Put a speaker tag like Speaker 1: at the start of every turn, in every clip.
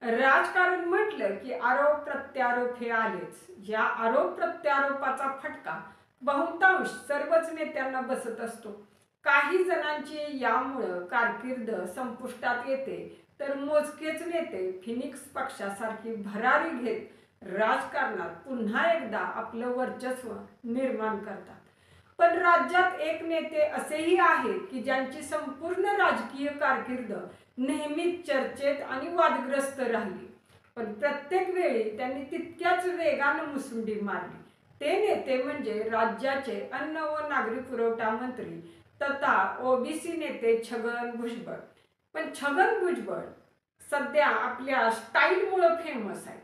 Speaker 1: राजकारण म्हटलं की आरोप प्रत्यारोप हे आलेच। या आरोप प्रत्यारोपाचा फटका बहुतांश सर्वच नेत्यांना बसत असतो। काही जणांची यामुळे कारकीर्द संपुष्टात येते, तर मोजकेच नेते फिनिक्स पक्षासारखी भरारी घेत राजकारणात पुन्हा एकदा आपलं वर्चस्व निर्माण करतात। पण राज्यात एक नेते असेही आहेत की ज्यांची संपूर्ण राजकीय कारकीर्द नेहमीच चर्चेत आणि वादग्रस्त राहिली, पण प्रत्येक वेळी त्यांनी तितक्याच वेगानं मुसंडी मारली। ते नेते म्हणजे राज्याचे अन्न व नागरी पुरवठा मंत्री तथा ओबीसी नेते छगन भुजबळ। पण छगन भुजबळ सध्या आपल्या स्टाईलमुळे फेमस आहे।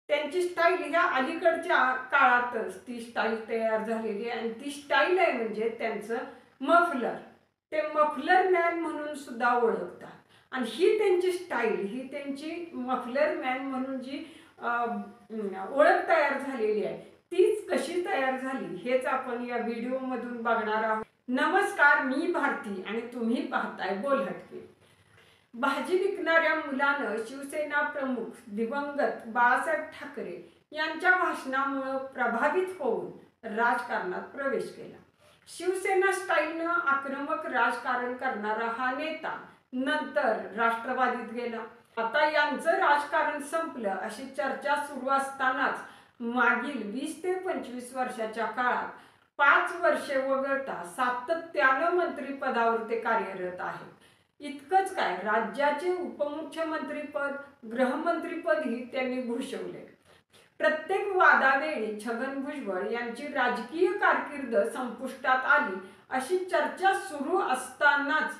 Speaker 1: त्यांची स्टाईल ह्या अलीकडच्या काळातच ती स्टाईल तयार झालेली आहे आणि ती स्टाईल आहे म्हणजे त्यांचं मफलर। ते मफलर मॅन म्हणून सुद्धा ओळखतात आणि ही त्यांची स्टाईल, ही त्यांची मफलर मॅन म्हणून जी ओळख तयार झालेली आहे, तीच कशी तयार झाली हेच आपण या व्हिडिओमधून बघणार आहोत। नमस्कार, मी भारती आणि तुम्ही पाहताय बोल हटके। भाजी विकणाऱ्या मुलानं शिवसेना प्रमुख दिवंगत बाळासाहेब ठाकरे यांच्या भाषणामुळे प्रभावित होऊन राजकारणात प्रवेश केला। शिवसेना स्टाईलनं आक्रमक राजकारण करणारा हा नेता नंतर राष्ट्रवादीत गेला। आता यांचं राजकारण संपलं अशी चर्चा सुरू असतानाच मागील 20 ते 25 वर्षाच्या काळात 5 वर्षे वगळता सातत्यानं मंत्रिपदावर ते कार्यरत आहेत। इतकंच काय, राज्याचे उपमुख्यमंत्रीपद, गृहमंत्रीपदही त्यांनी भूषवले। प्रत्येक वादावेळी छगन भुजबळ यांची राजकीय कारकीर्द संपुष्टात आली अशी चर्चा सुरू असतानाच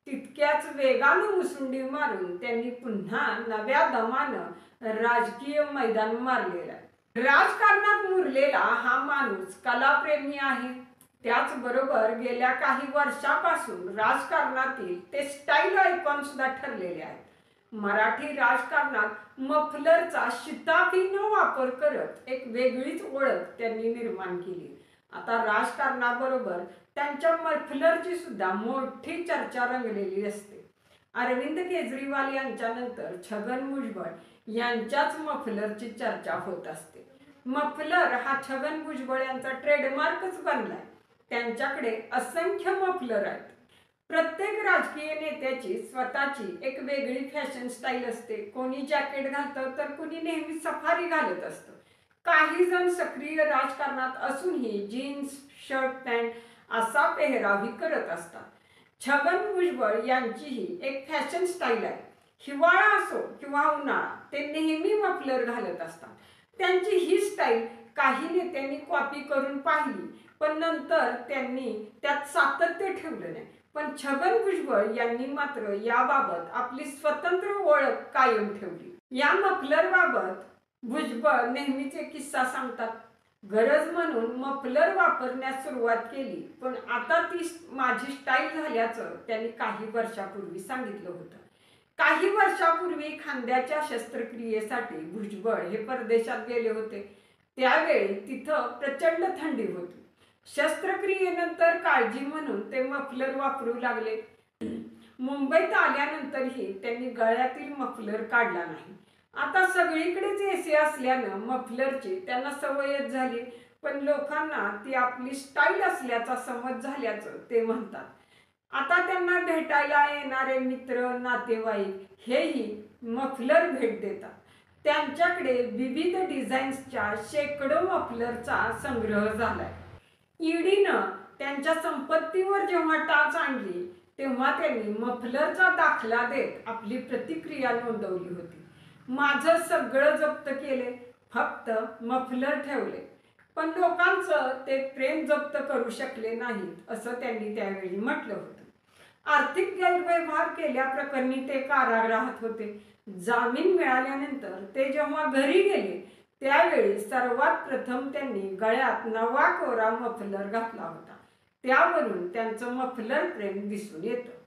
Speaker 1: तितक्याच वेगानं मुसंडी मारून त्यांनी पुन्हा नव्या दमानं राजकीय मैदान मारलेलं आहे। राजकारणात मुरलेला हा माणूस कलाप्रेमी आहे। त्याचबरोबर गेल्या काही वर्षापासून राजकारणातील ते स्टाईल आयकॉन सुद्धा ठरलेले आहेत। मराठी राजकारणात मफलरचा शिताफीनं वापर करत एक वेगळीच ओळख त्यांनी निर्माण केली। आता राजकारणाबरोबर त्यांच्या मफलरची सुद्धा मोठी चर्चा रंगलेली असते। अरविंद केजरीवाल यांच्यानंतर छगन भुजबळ यांच्याच मफलरची चर्चा होत असते। मफलर हा छगन भुजबळ यांचा ट्रेडमार्कच बनलाय। त्यांच्याकडे असंख्य मफलर आहेत। प्रत्येक राजकीय नेत्याची स्वतःची एक वेगळी फॅशन स्टाईल असते। कोणी जॅकेट घालतं तर कोणी नेहमी सफारी घालत असतं। काही जण सक्रिय राजकारणात असूनही जीन्स, शर्ट, पॅन्ट असा पेहरावही करत असतात। छगन भुजबळ यांचीही एक फॅशन स्टाईल आहे। हिवाळा असो किंवा उन्हाळा ते नेहमी मफलर घालत असतात। त्यांची ही स्टाईल काही नेत्यांनी कॉपी करून पाहिली, पण नंतर त्यांनी त्यात सातत्य ठेवलं नाही। पण छगन भुजबळ यांनी मात्र याबाबत आपली स्वतंत्र ओळख कायम ठेवली। या मफलरबाबत भुजबळ नेहमीच एक किस्सा सांगतात। गरज म्हणून मफलर वापरण्यास सुरुवात केली, पण आता ती माझी स्टाईल झाल्याचं त्यांनी काही वर्षापूर्वी सांगितलं होतं। काही वर्षापूर्वी खांद्याच्या शस्त्रक्रियेसाठी भुजबळ हे परदेशात गेले होते। त्यावेळी तिथं प्रचंड थंडी होती। शस्त्रक्रियेनंतर काळजी म्हणून ते मफलर वापरू लागले। मुंबईत आल्यानंतरही त्यांनी गळ्यातील मफलर काढला नाही। आता सगळीकडेच एसी असल्यानं मफलरची त्यांना सवयच झाली, पण लोकांना ती आपली स्टाईल असल्याचा समज झाल्याचं ते म्हणतात। आता त्यांना भेटायला येणारे मित्र, नातेवाईक हेही मफलर भेट देतात। त्यांच्याकडे विविध डिझाईन्सच्या शेकडो मफलरचा संग्रह झालाय। ईडीनं त्यांच्या संपत्तीवर जेव्हा टाच आणली, तेव्हा त्यांनी मफलरचा दाखला देत आपली प्रतिक्रिया नोंदवली होती। माझं सगळं जप्त केले, फक्त मफलर ठेवले, पण लोकांचं ते प्रेम जप्त करू शकले नाहीत असं त्यांनी त्यावेळी म्हटलं होतं। आर्थिक गैरव्यवहार केल्याप्रकरणी ते कारागृहात होते। जामीन मिळाल्यानंतर ते जेव्हा घरी गेले, त्यावेळी सर्वात प्रथम त्यांनी गळ्यात नवा कोरा मफलर घातला होता। त्यावरून त्यांचं मफलर प्रेम दिसून येतं।